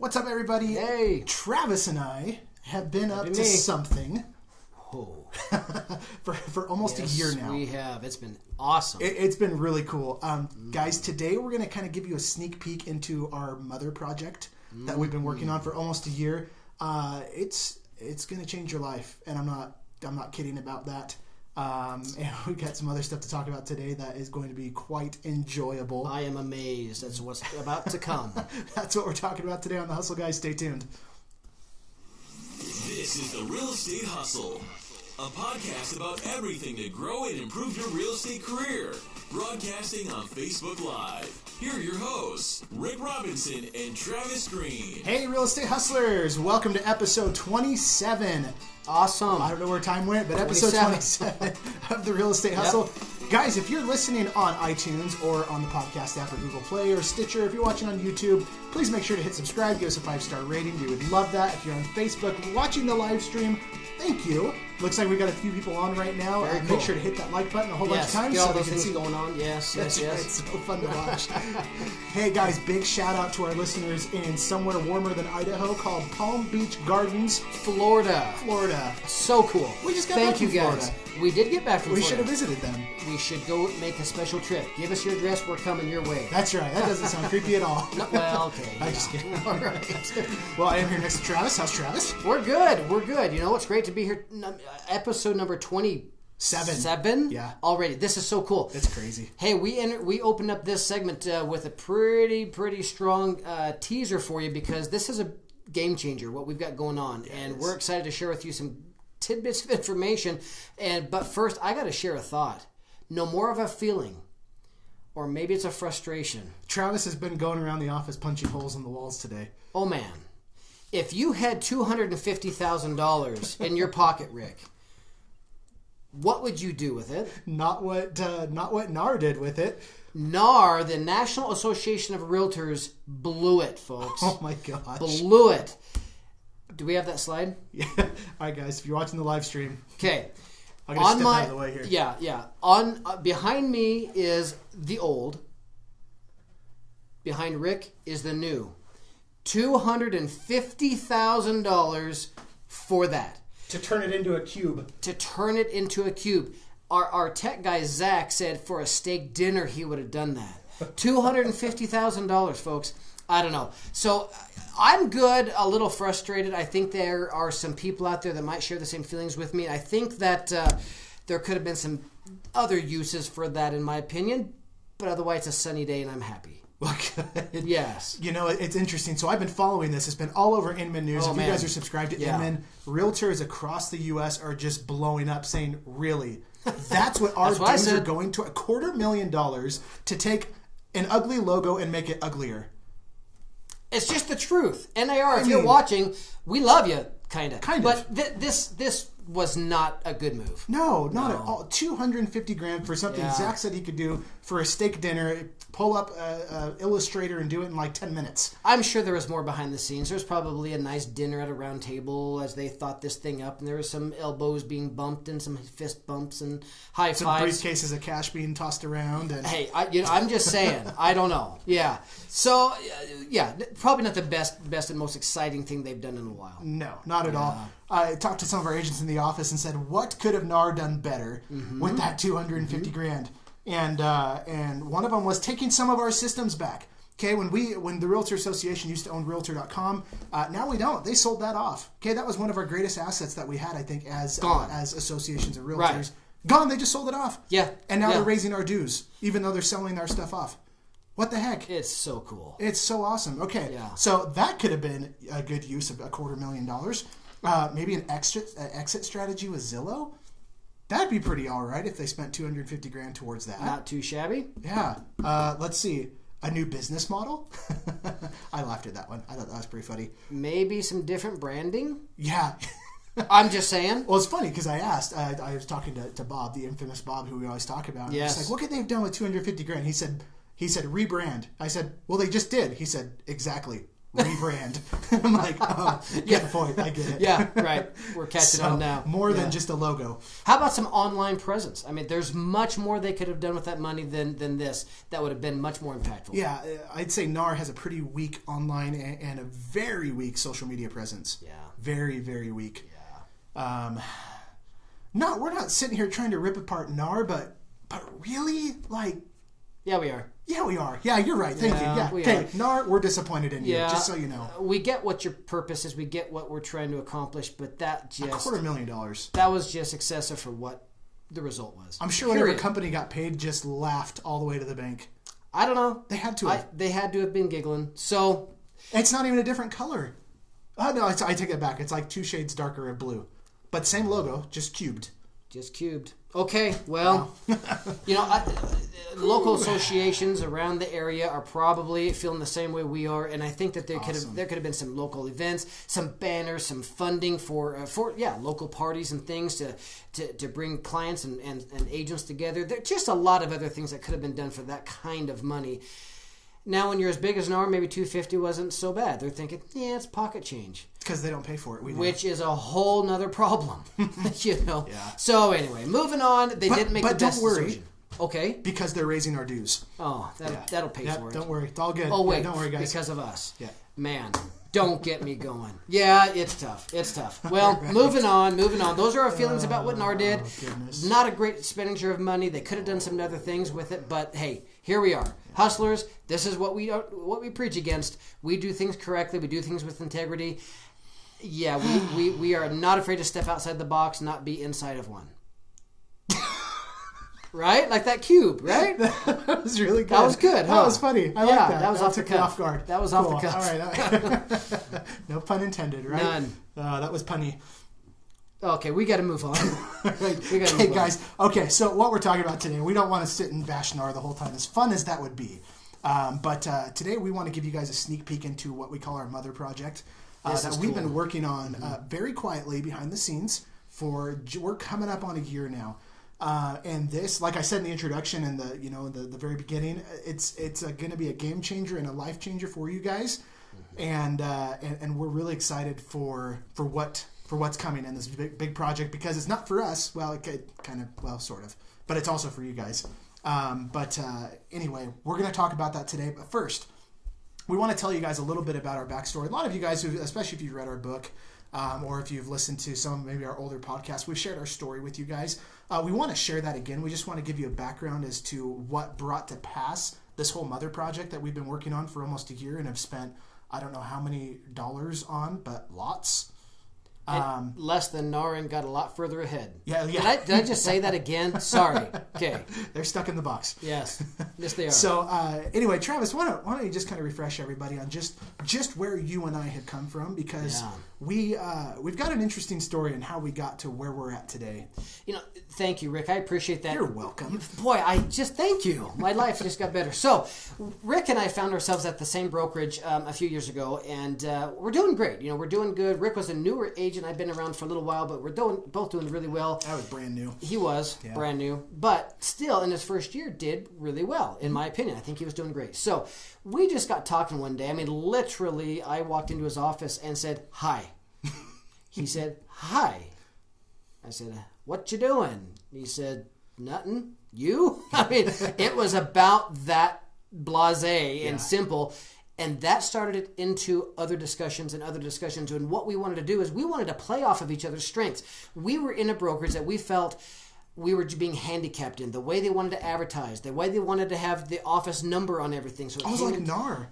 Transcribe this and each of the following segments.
What's up, everybody? Hey. Travis and I have been up to something for almost a year now. We have. It's been awesome. It's been really cool. Guys, today we're going to kind of give you a sneak peek into our mother project that we've been working on for almost a year. It's going to change your life, and I'm not kidding about that. And we got some other stuff to talk about today that is going to be quite enjoyable. I am amazed at what's about to come. That's what we're talking about today on The Hustle, guys. Stay tuned. This is The Real Estate Hustle, a podcast about everything to grow and improve your real estate career. Broadcasting on Facebook Live. Here are your hosts, Rick Robinson and Travis Green. Hey, Real Estate Hustlers. Welcome to episode 27. Awesome. I don't know where time went, but episode 27 of The Real Estate Hustle. Yep. Guys, if you're listening on iTunes or on the podcast app or Google Play or Stitcher, if you're watching on YouTube, please make sure to hit subscribe, give us a 5-star rating. We would love that. If you're on Facebook watching the live stream, thank you. Looks like we got a few people on right now. Very cool. Make sure to hit that like button a whole bunch of times. Get all so those things going on. Yes. Right. It's so fun to watch. Hey guys, big shout out to our listeners in somewhere warmer than Idaho called Palm Beach Gardens, Florida. So cool. We just got back from Florida. Guys. We did get back from Florida. We should have visited them. We should go make a special trip. Give us your address. We're coming your way. That's right. That doesn't sound creepy at all. No, well, okay. I'm just kidding. All right. Well, I am here next to Travis. How's Travis? We're good. You know, it's great to be here. Episode number 27. Yeah. Already. This is so cool. It's crazy. Hey, we opened up this segment with a pretty strong teaser for you because this is a game changer, what we've got going on. Yes. And we're excited to share with you some tidbits of information. But first, I got to share a thought. No more of a feeling. Or maybe it's a frustration. Travis has been going around the office punching holes in the walls today. Oh, man. If you had $250,000 in your pocket, Rick, what would you do with it? Not what NARR did with it. NARR, the National Association of Realtors, blew it, folks. Oh my gosh. Blew it. Do we have that slide? Yeah. All right, guys, if you're watching the live stream. Okay. I'm going to step out of the way here. Yeah. Behind me is the old. Behind Rick is the new. $250,000 for that. To turn it into a cube. Our tech guy, Zach, said for a steak dinner he would have done that. $250,000, folks. I don't know. So I'm good, a little frustrated. I think there are some people out there that might share the same feelings with me. I think that there could have been some other uses for that, in my opinion. But otherwise, it's a sunny day and I'm happy. Well, good. Yes. You know, it's interesting. So I've been following this. It's been all over Inman News. If you guys are subscribed to Inman, realtors across the U.S. are just blowing up saying, really? That's what our dudes are going to? $250,000 to take an ugly logo and make it uglier. It's just the truth. NARR, if you're watching, we love you, kind of. But this was not a good move. No, not at all. $250,000 for something Zach said he could do for a steak dinner. Pull up Illustrator and do it in like 10 minutes. I'm sure there was more behind the scenes. There's probably a nice dinner at a round table as they thought this thing up, and there was some elbows being bumped and some fist bumps and high fives. Some briefcases of cash being tossed around. And hey, I'm just saying. I don't know. Yeah. So, probably not the best and most exciting thing they've done in a while. No, not at all. I talked to some of our agents in the office and said, what could have NARR done better with that $250,000? And one of them was taking some of our systems back. Okay, when the Realtor Association used to own Realtor.com, now we don't. They sold that off. Okay, that was one of our greatest assets that we had, I think, as associations of realtors. Right. Gone. They just sold it off. Yeah. And now they're raising our dues, even though they're selling our stuff off. What the heck? It's so cool. It's so awesome. Okay, so that could have been a good use of $250,000. Maybe an exit strategy with Zillow. That'd be pretty all right if they spent $250,000 towards that. Not too shabby. Yeah. Let's see. A new business model. I laughed at that one. I thought that was pretty funny. Maybe some different branding. Yeah. I'm just saying. Well, it's funny because I asked. I was talking to Bob, the infamous Bob, who we always talk about. Yes. He's like, what could they have done with $250,000? He said rebrand. I said, well, they just did. He said, exactly. rebrand. I'm like, oh, get the point. I get it. Yeah, right. We're catching on now. More than just a logo. How about some online presence? I mean, there's much more they could have done with that money than this. That would have been much more impactful. Yeah, I'd say NARR has a pretty weak online and a very weak social media presence. Yeah. Very, very weak. Yeah. No, we're not sitting here trying to rip apart NARR, but really, like... Yeah, we are. Yeah, we are. Yeah, you're right. Thank you. Yeah. Okay, NARR, we're disappointed in you, just so you know. We get what your purpose is. We get what we're trying to accomplish, but that just... $250,000. That was just excessive for what the result was. I'm sure whatever company got paid just laughed all the way to the bank. I don't know. They had to have. They had to have been giggling. So... It's not even a different color. Oh, no, I take it back. It's like 2 shades darker of blue. But same logo, just cubed. Just cubed. Okay, well, local associations around the area are probably feeling the same way we are, and I think that there could have been some local events, some banners, some funding for local parties and things to bring clients and agents together. There's just a lot of other things that could have been done for that kind of money. Now, when you're as big as NARR, maybe $250 wasn't so bad. They're thinking, yeah, it's pocket change. Because they don't pay for it. We do. Which is a whole nother problem, Yeah. So anyway, moving on. They didn't make the best decision. Okay. Because they're raising our dues. Oh, that'll pay for it. Don't worry. It's all good. Oh, wait. Don't worry, guys. Because of us. Yeah. Man, don't get me going. Yeah, it's tough. Well, moving on. Those are our feelings about what NARR did. Goodness. Not a great expenditure of money. They could have done some other things with it, but hey, here we are. Hustlers, this is what we preach against. We do things correctly. We do things with integrity. Yeah, we are not afraid to step outside the box, not be inside of one. Right? Like that cube, right? That was really good. That was good, huh? That was funny. I like that. That was off the cuff. Off guard. That was off the cuff. All right. No pun intended, right? None. That was punny. Okay, we got to move on. Okay, guys. Okay, so what we're talking about today, we don't want to sit and bash NARR the whole time, as fun as that would be. But today we want to give you guys a sneak peek into what we call our mother project that we've been working on very quietly behind the scenes we're coming up on a year now. And this, like I said in the introduction and the very beginning, it's going to be a game changer and a life changer for you guys. And we're really excited for what's coming in this big project, because it's not for us. Well, it kind of, well, sort of, but it's also for you guys. Anyway, we're going to talk about that today. But first, we want to tell you guys a little bit about our backstory. A lot of you guys, especially if you've read our book, or if you've listened to some maybe our older podcasts, we've shared our story with you guys. We want to share that again. We just want to give you a background as to what brought to pass this whole mother project that we've been working on for almost a year and have spent, I don't know how many dollars on, but lots. Less than NARR and got a lot further ahead. Yeah. Did I just say that again? Sorry. Okay. They're stuck in the box. Yes they are. So anyway, Travis, why don't you just kind of refresh everybody on just where you and I have come from, because we've got an interesting story in how we got to where we're at today. Thank you, Rick. I appreciate that. You're welcome. Boy, I just thank you. My life just got better. So, Rick and I found ourselves at the same brokerage a few years ago, and we're doing great. We're doing good. Rick was a newer agent. I've been around for a little while, but we're both doing really well. I was brand new. He was brand new, but still in his first year did really well, in my opinion. I think he was doing great. So we just got talking one day. I mean, literally, I walked into his office and said, "Hi." He said, "Hi." I said, "What you doing?" He said, "Nothing." You? I mean, it was about that blasé and simple. And that started it into other discussions. And what we wanted to do is we wanted to play off of each other's strengths. We were in a brokerage that we felt we were being handicapped in. The way they wanted to advertise, the way they wanted to have the office number on everything. So I was like, NARR.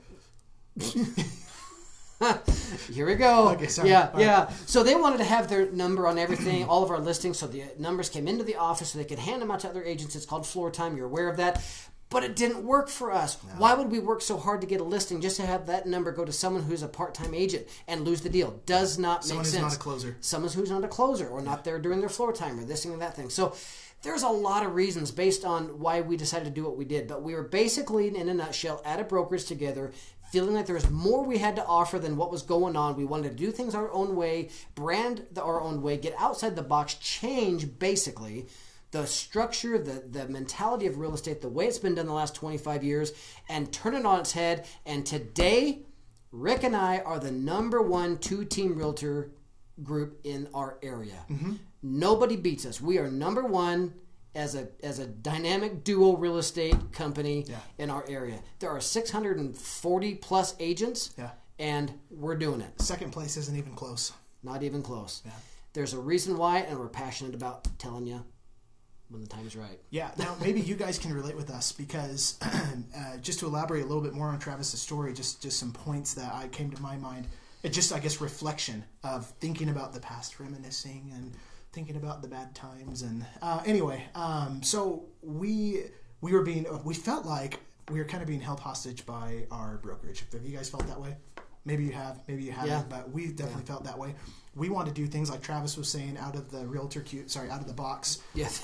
Here we go. Okay, sorry. Yeah. So they wanted to have their number on everything, all of our listings, so the numbers came into the office so they could hand them out to other agents. It's called floor time. You're aware of that. But it didn't work for us. No. Why would we work so hard to get a listing just to have that number go to someone who's a part-time agent and lose the deal? Does not make sense. Someone who's not a closer. Someone who's not a closer or not there during their floor time or this thing and that thing. So there's a lot of reasons based on why we decided to do what we did. But we were basically, in a nutshell, at a brokerage together, feeling like there was more we had to offer than what was going on. We wanted to do things our own way, brand our own way, get outside the box, change, basically, the structure, the mentality of real estate, the way it's been done the last 25 years, and turn it on its head. And today, Rick and I are the number one 2-team realtor group in our area. Nobody beats us. We are number one as a dynamic duo real estate company in our area. There are 640 plus agents, and we're doing it. Second place isn't even close. Not even close. Yeah. There's a reason why, and we're passionate about telling you when the time's right. Yeah. Now, maybe you guys can relate with us because just to elaborate a little bit more on Travis's story, just some points that I came to my mind. It just, I guess, reflection of thinking about the past, reminiscing, and thinking about the bad times. And so we felt like we were kind of being held hostage by our brokerage. Have you guys felt that way? Maybe you have, maybe you haven't, but we definitely felt that way. We wanted to do things like Travis was saying, out of the out of the box. Yes.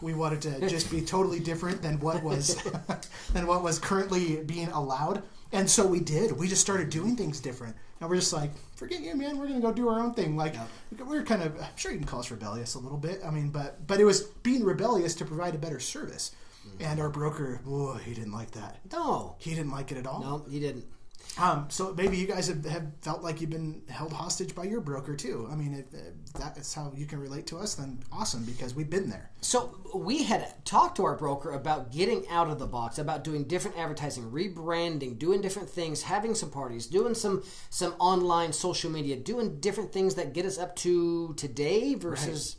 We wanted to just be totally different than what was currently being allowed. And so we did. We just started doing things different. And we're just like, forget you, man. We're going to go do our own thing. Like, we were kind of, I'm sure you can call us rebellious a little bit. I mean, but it was being rebellious to provide a better service. And our broker, boy, he didn't like that. No. He didn't like it at all. No, he didn't. So maybe you guys have felt like you've been held hostage by your broker too. I mean, if that's how you can relate to us, then awesome, because we've been there. So we had talked to our broker about getting out of the box, about doing different advertising, rebranding, doing different things, having some parties, doing some online social media, doing different things that get us up to today versus... Right.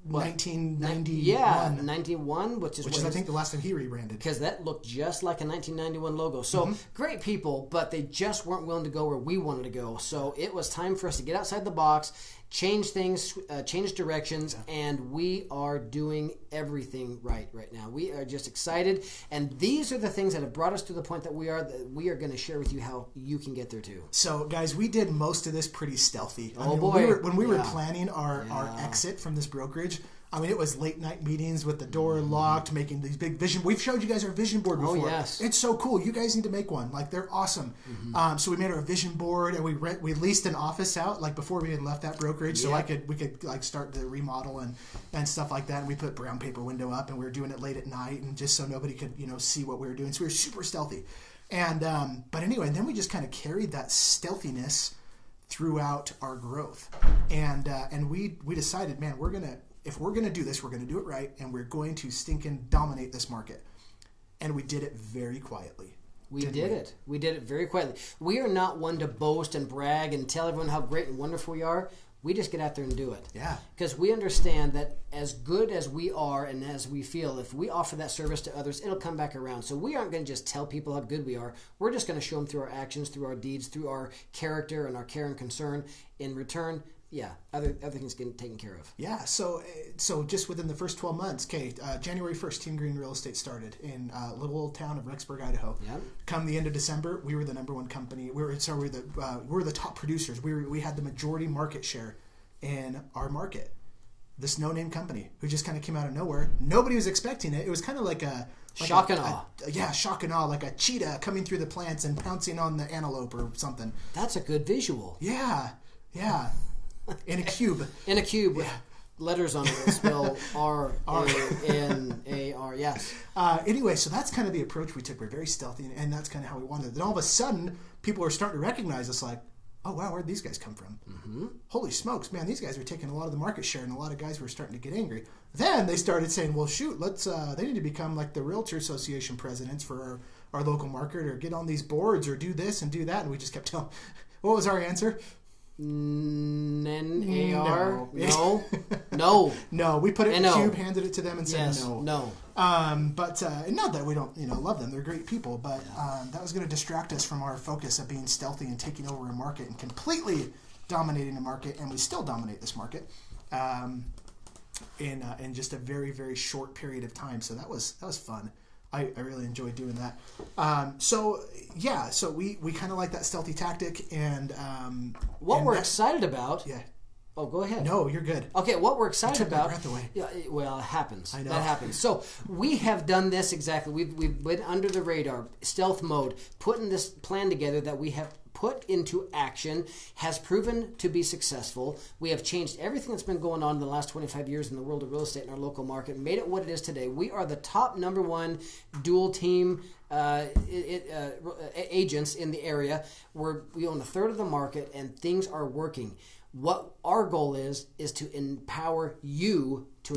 1991. Yeah, 91, which is I think the last time he rebranded. Because that looked just like a 1991 logo. So great people, but they just weren't willing to go where we wanted to go. So it was time for us to get outside the box, change things, change directions, and we are doing everything right now. We are just excited, and these are the things that have brought us to the point that we are going to share with you how you can get there too. So, guys, we did most of this pretty stealthy. Boy. When we were planning our exit from this brokerage, I mean, it was late night meetings with the door locked, making these big vision. We've showed you guys our vision board before. Oh, yes. It's so cool. You guys need to make one. Like, they're awesome. So we made our vision board, and we leased an office out, like, before we even left that brokerage, so we could like start the remodel and stuff like that. And we put brown paper window up, and we were doing it late at night, and just so nobody could see what we were doing. So we were super stealthy. And but anyway, and then we just kind of carried that stealthiness throughout our growth. And we decided, man, if we're gonna do this, we're gonna do it right, and we're going to stinking dominate this market. And we did it very quietly. We did it. We did it very quietly. We are not one to boast and brag and tell everyone how great and wonderful we are. We just get out there and do it. Yeah. Because we understand that as good as we are and as we feel, if we offer that service to others, it'll come back around. So we aren't going to just tell people how good we are. We're just going to show them through our actions, through our deeds, through our character and our care and concern. In return, other things getting taken care of. Yeah, so just within the first 12 months, January 1st, Team Green Real Estate started in little old town of Rexburg, Idaho. Yep. Come the end of December, we were the number one company. We were the top producers. We had the majority market share in our market. This no-name company who just kind of came out of nowhere. Nobody was expecting it. It was kind of like a shock and awe. Shock and awe, like a cheetah coming through the plants and pouncing on the antelope or something. That's a good visual. Yeah. In a cube. With letters on it that spell R-A-N-A-R. Yes. Anyway, so that's kind of the approach we took. We're very stealthy, and that's kind of how we wanted it. Then all of a sudden, people are starting to recognize us like, oh, wow, where'd these guys come from? Holy smokes, man, these guys are taking a lot of the market share, and a lot of guys were starting to get angry. Then they started saying, well, shoot, they need to become like the Realtor Association presidents for our local market, or get on these boards, or do this and do that. And we just kept telling, what was our answer? N-A-R? No. No, we put it in a No. cube, handed it to them, and said no. No. But not that we don't, love them. They're great people, but that was going to distract us from our focus of being stealthy and taking over a market and completely dominating the market, and we still dominate this market in just a very, very short period of time. So that was fun. I really enjoyed doing that. So we kind of like that stealthy tactic, and we're excited about. Yeah. Oh, go ahead. No, you're good. Okay, what we're excited took my about. breath away. Yeah, well, it happens. I know. That happens. So we have done this exactly. We've been under the radar, stealth mode, putting this plan together that we have put into action has proven to be successful. We have changed everything that's been going on in the last 25 years in the world of real estate in our local market and made it what it is today. We are the top #1 dual team agents in the area. We own 1/3 of the market, and things are working. What our goal is to empower you to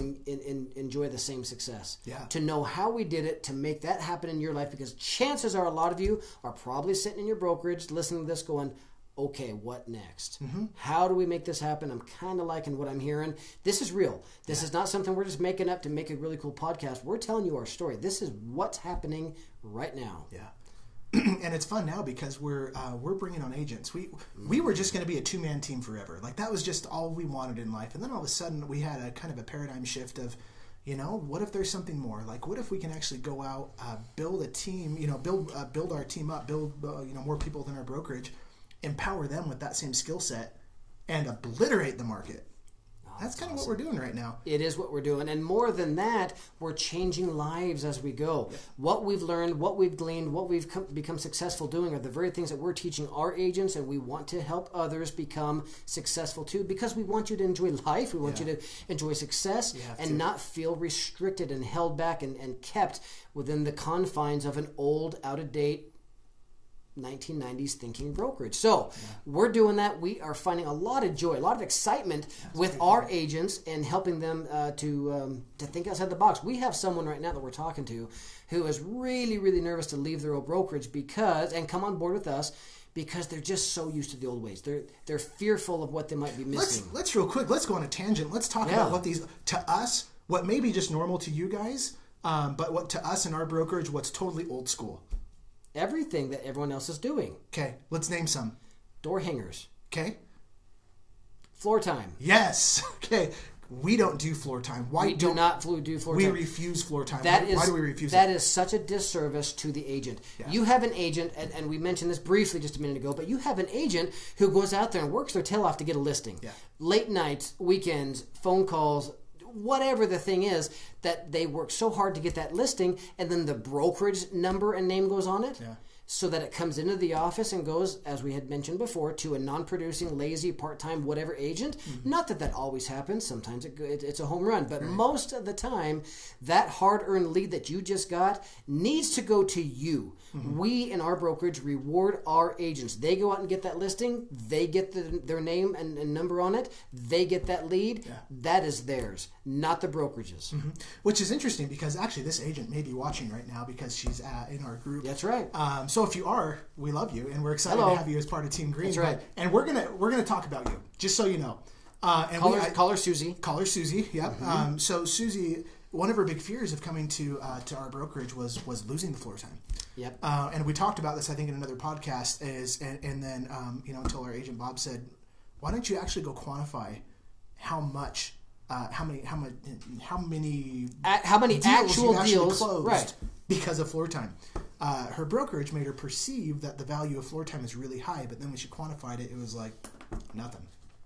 enjoy the same success. Yeah. To know how we did it, to make that happen in your life, because chances are a lot of you are probably sitting in your brokerage listening to this going, okay, what next? Mm-hmm. How do we make this happen? I'm kind of liking what I'm hearing. This is real. This is not something we're just making up to make a really cool podcast. We're telling you our story. This is what's happening right now. Yeah. And it's fun now because we're bringing on agents. We were just going to be a 2-man team forever. Like, that was just all we wanted in life. And then all of a sudden we had a kind of a paradigm shift of, what if there's something more? Like, what if we can actually go out, build a team, build our team up, build more people than our brokerage, empower them with that same skill set, and obliterate the market. That's kind of what we're doing right now. It is what we're doing. And more than that, we're changing lives as we go. Yeah. What we've learned, what we've gleaned, what we've become successful doing are the very things that we're teaching our agents, and we want to help others become successful too, because we want you to enjoy life. We want you to enjoy success and not feel restricted and held back and kept within the confines of an old, out-of-date 1990s thinking brokerage. So we're doing that. We are finding a lot of joy, a lot of excitement with our agents and helping them to think outside the box. We have someone right now that we're talking to who is really, really nervous to leave their old brokerage and come on board with us because they're just so used to the old ways. They're fearful of what they might be missing. Let's real quick. Let's go on a tangent. Let's talk about what these, to us, what may be just normal to you guys, but what to us in our brokerage, what's totally old school. Everything that everyone else is doing. Okay, let's name some. Door hangers. Okay. Floor time. Yes. Okay. We don't do floor time. We do not do floor time. We refuse floor time. Why do we refuse that? That is such a disservice to the agent. Yeah. You have an agent, and we mentioned this briefly just a minute ago, but you have an agent who goes out there and works their tail off to get a listing. Yeah. Late nights, weekends, phone calls, whatever the thing is, that they work so hard to get that listing, and then the brokerage number and name goes on it, so that it comes into the office and goes, as we had mentioned before, to a non-producing, lazy, part-time, whatever agent. Mm-hmm. Not that always happens. Sometimes it's a home run. But most of the time, that hard-earned lead that you just got needs to go to you. Mm-hmm. We, in our brokerage, reward our agents. They go out and get that listing. They get their name and number on it. They get that lead. Yeah. That is theirs, not the brokerage's. Mm-hmm. Which is interesting because actually this agent may be watching right now because she's in our group. That's right. So if you are, we love you, and we're excited to have you as part of Team Green. That's right. And we're gonna talk about you, just so you know. And call her Susie. Call her Susie. Yep. Mm-hmm. So Susie, one of her big fears of coming to our brokerage was losing the floor time. Yep. And we talked about this, I think, in another podcast. And then until our agent Bob said, "Why don't you actually go quantify how many actual deals closed because of floor time?" Her brokerage made her perceive that the value of floor time is really high, but then when she quantified it, it was like nothing.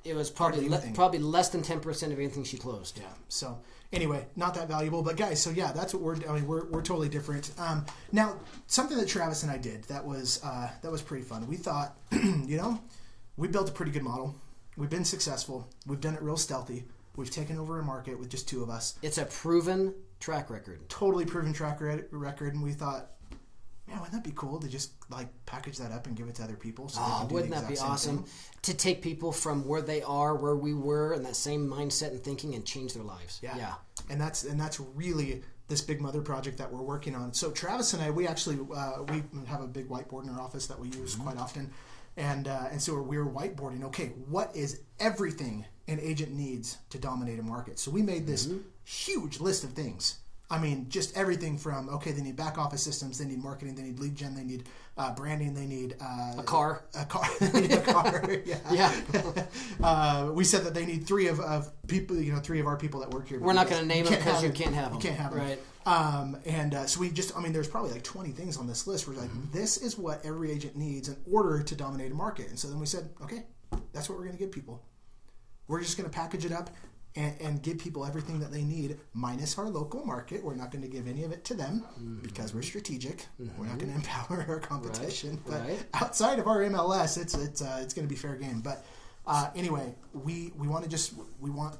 It was probably less than 10% of anything she closed. Yeah. So anyway, not that valuable. But guys, so yeah, that's what we're totally different. Now, something that Travis and I did that was pretty fun. We thought, we built a pretty good model. We've been successful. We've done it real stealthy. We've taken over a market with just 2 of us. It's a proven track record. Totally proven track record. And we thought, man, wouldn't that be cool to just package that up and give it to other people? So wouldn't that be awesome? To take people from where they are, where we were, and that same mindset and thinking, and change their lives. Yeah. And that's really this Big Mother project that we're working on. So Travis and I, we actually we have a big whiteboard in our office that we use quite often, and so we were whiteboarding. Okay, what is everything an agent needs to dominate a market? So we made this huge list of things. I mean, just everything from, okay, they need back office systems, they need marketing, they need lead gen, they need branding, they need a car. They need a car. Yeah. We said that they need 3 of people, 3 of our people that work here. We're not going to name them because you can't have them. You can't have them. Right. So we just, there's probably like 20 things on this list. We're like, this is what every agent needs in order to dominate a market. And so then we said, okay, that's what we're going to give people. We're just going to package it up. and give people everything that they need, minus our local market. We're not going to give any of it to them because we're strategic. We're not going to empower our competition. But outside of our MLS, it's going to be fair game. But anyway, we want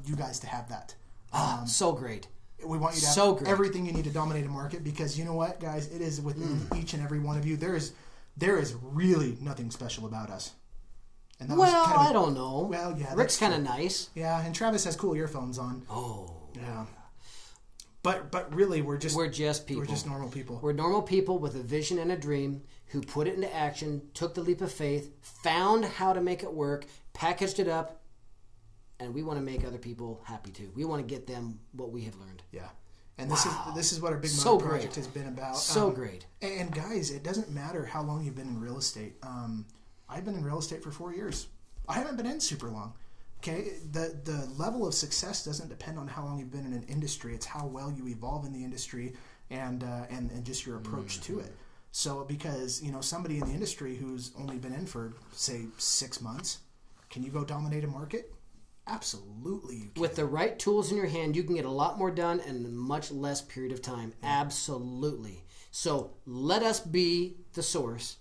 you guys to have that. So great. We want you to have everything you need to dominate a market, because you know what, guys? It is within each and every one of you. There is really nothing special about us. And that I don't know. Well, yeah. Rick's kind of nice. Yeah, and Travis has cool earphones on. Oh. Yeah. But really, we're just people. We're just normal people. We're normal people with a vision and a dream who put it into action, took the leap of faith, found how to make it work, packaged it up, and we want to make other people happy too. We want to get them what we have learned. Yeah. And this is what our Big So Money project has been about. So great. And guys, it doesn't matter how long you've been in real estate. I've been in real estate for 4 years. I haven't been in super long. Okay, the level of success doesn't depend on how long you've been in an industry. It's how well you evolve in the industry and just your approach to it. So because somebody in the industry who's only been in for say 6 months, can you go dominate a market? Absolutely, you can. With the right tools in your hand, you can get a lot more done in a much less period of time. Absolutely. So let us be the source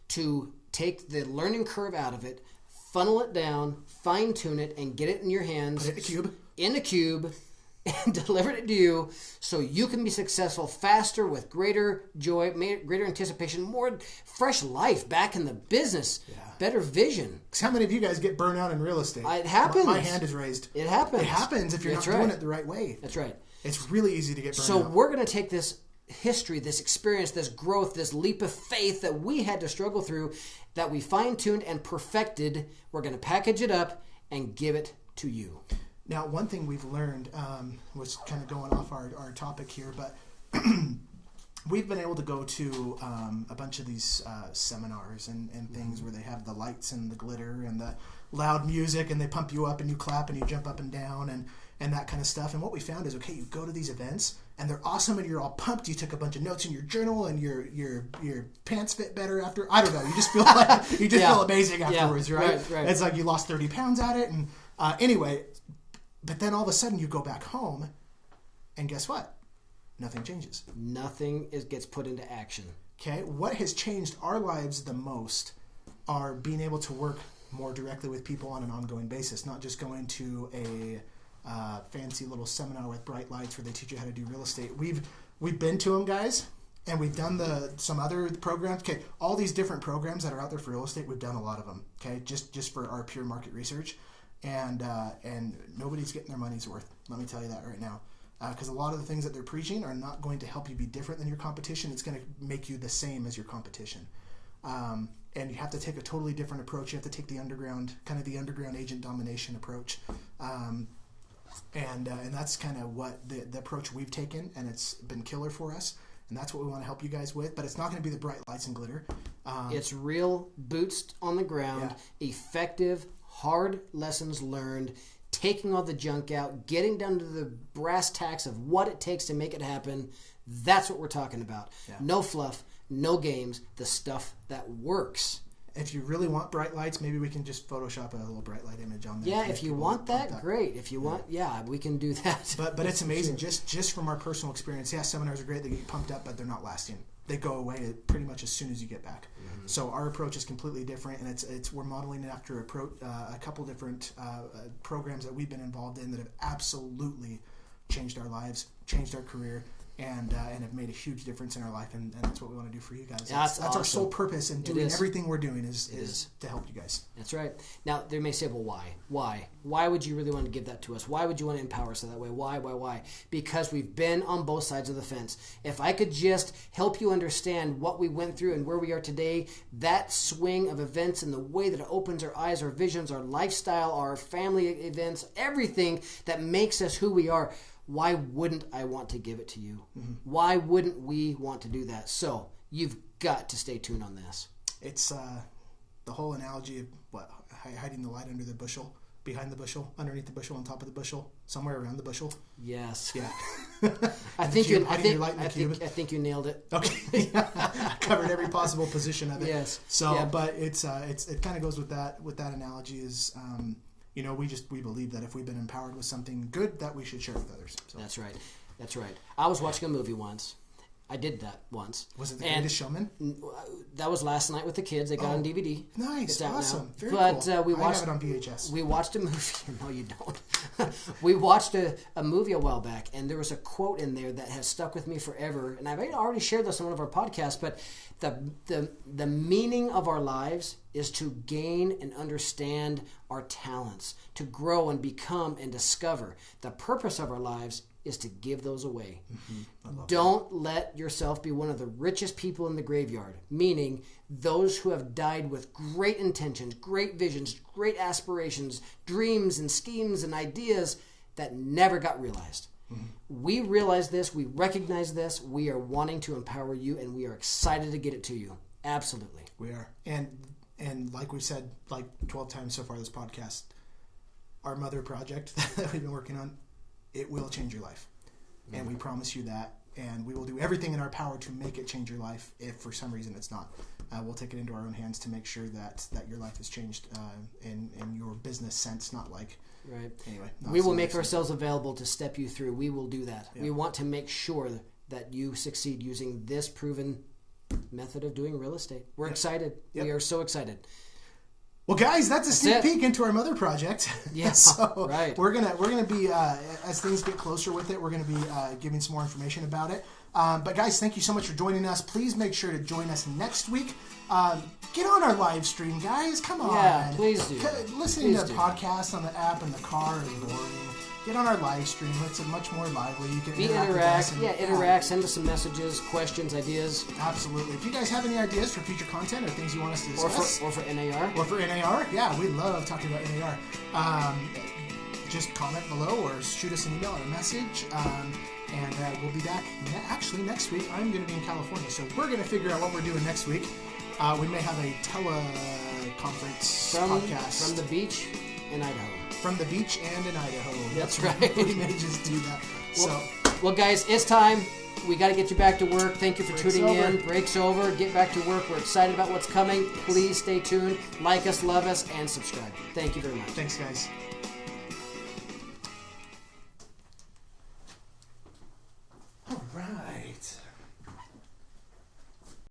to take the learning curve out of it, funnel it down, fine-tune it, and get it in your hands. Put it in a cube, and deliver it to you so you can be successful faster with greater joy, greater anticipation, more fresh life back in the business, better vision. Because how many of you guys get burnt out in real estate? It happens. My hand is raised. It happens. It happens if you're not doing it the right way. That's right. It's really easy to get burnt out. So we're going to take this history, this experience, this growth, this leap of faith that we had to struggle through, that we fine-tuned and perfected. We're going to package it up and give it to you. Now, one thing we've learned, was kind of going off our topic here, but we've been able to go to a bunch of these seminars and things where they have the lights and the glitter and the loud music, and they pump you up and you clap and you jump up and down and that kind of stuff. And what we found is, okay, you go to these events and they're awesome and you're all pumped. You took a bunch of notes in your journal and your pants fit better after. I don't know. You just feel like feel amazing afterwards, right? It's like you lost 30 pounds at it. And anyway, but then all of a sudden you go back home and guess what? Nothing changes. Nothing gets put into action. Okay. What has changed our lives the most are being able to work more directly with people on an ongoing basis, not just going to a fancy little seminar with bright lights where they teach you how to do real estate. We've been to them, guys, and we've done some other programs. Okay, all these different programs that are out there for real estate, we've done a lot of them. Okay, just for our pure market research, and nobody's getting their money's worth. Let me tell you that right now, because a lot of the things that they're preaching are not going to help you be different than your competition. It's going to make you the same as your competition. And you have to take a totally different approach. You have to take the underground agent domination approach. And that's kind of what the approach we've taken, and it's been killer for us. And that's what we want to help you guys with. But it's not going to be the bright lights and glitter. It's real boots on the ground, effective, hard lessons learned, taking all the junk out, getting down to the brass tacks of what it takes to make it happen. That's what we're talking about. Yeah. No fluff, no games, the stuff that works. If you really want bright lights, maybe we can just Photoshop a little bright light image on there. Yeah, if you want that, great. If you want, we can do that. But it's amazing, just from our personal experience. Yeah, seminars are great. They get you pumped up, but they're not lasting. They go away pretty much as soon as you get back. Mm-hmm. So our approach is completely different, and we're modeling it after a couple different programs that we've been involved in that have absolutely changed our lives, changed our career, and have made a huge difference in our life, and that's what we want to do for you guys. That's awesome. Our sole purpose in doing everything we're doing is to help you guys. That's right. Now, they may say, well, why? Why would you really want to give that to us? Why would you want to empower us that way? Why? Because we've been on both sides of the fence. If I could just help you understand what we went through and where we are today, that swing of events and the way that it opens our eyes, our visions, our lifestyle, our family events, everything that makes us who we are, why wouldn't I want to give it to you? Mm-hmm. Why wouldn't we want to do that? So you've got to stay tuned on this. It's the whole analogy of hiding the light under the bushel, behind the bushel, underneath the bushel, on top of the bushel, somewhere around the bushel. Yes. Yeah. I think you nailed it. Okay. I covered every possible position of it. Yes. So, but it kind of goes with that analogy is. we believe that if we've been empowered with something good, that we should share with others. So. That's right. I was watching a movie once. I did that once. Was it The Greatest Showman? That was last night with the kids. They got on DVD. Nice, awesome, very cool. I have it on VHS. We watched a movie. No, you don't. We watched a movie a while back, and there was a quote in there that has stuck with me forever. And I've already shared this on one of our podcasts, but the meaning of our lives is to gain and understand our talents, to grow and become and discover. The purpose of our lives is to give those away. Don't let yourself be one of the richest people in the graveyard, meaning those who have died with great intentions, great visions, great aspirations, dreams and schemes and ideas that never got realized. We realize this, we recognize this, we are wanting to empower you, and we are excited to get it to you. Absolutely. We are. And like we've said like 12 times so far this podcast, our mother project that we've been working on, it will change your life. And we promise you that. And we will do everything in our power to make it change your life if for some reason it's not. We'll take it into our own hands to make sure that your life is changed in your business sense, not like... Right. Anyway. We will make ourselves available to step you through. We will do that. Yeah. We want to make sure that you succeed using this proven method of doing real estate. We're excited. Yep. We are so excited. Well, guys, that's a sneak peek into our mother project. Yeah, so right. We're gonna be as things get closer with it, we're gonna be giving some more information about it. But guys, thank you so much for joining us. Please make sure to join us next week. Get on our live stream, guys. Come on. Yeah, please do. Listening to podcasts on the app in the car is boring. Get on our live stream. It's much more lively. You can interact. Interact. Send us some messages, questions, ideas. Absolutely. If you guys have any ideas for future content or things you want us to discuss, or for NAR, yeah, we love talking about NAR. Just comment below or shoot us an email or a message. And we'll be back actually next week. I'm going to be in California, so we're going to figure out what we're doing next week. We may have a teleconference podcast. From the beach in Idaho. From the beach and in Idaho. That's right. We may just do that. Well, guys, it's time. We got to get you back to work. Thank you for tuning in. Break's over. Get back to work. We're excited about what's coming. Please stay tuned. Like us, love us, and subscribe. Thank you very much. Thanks, guys.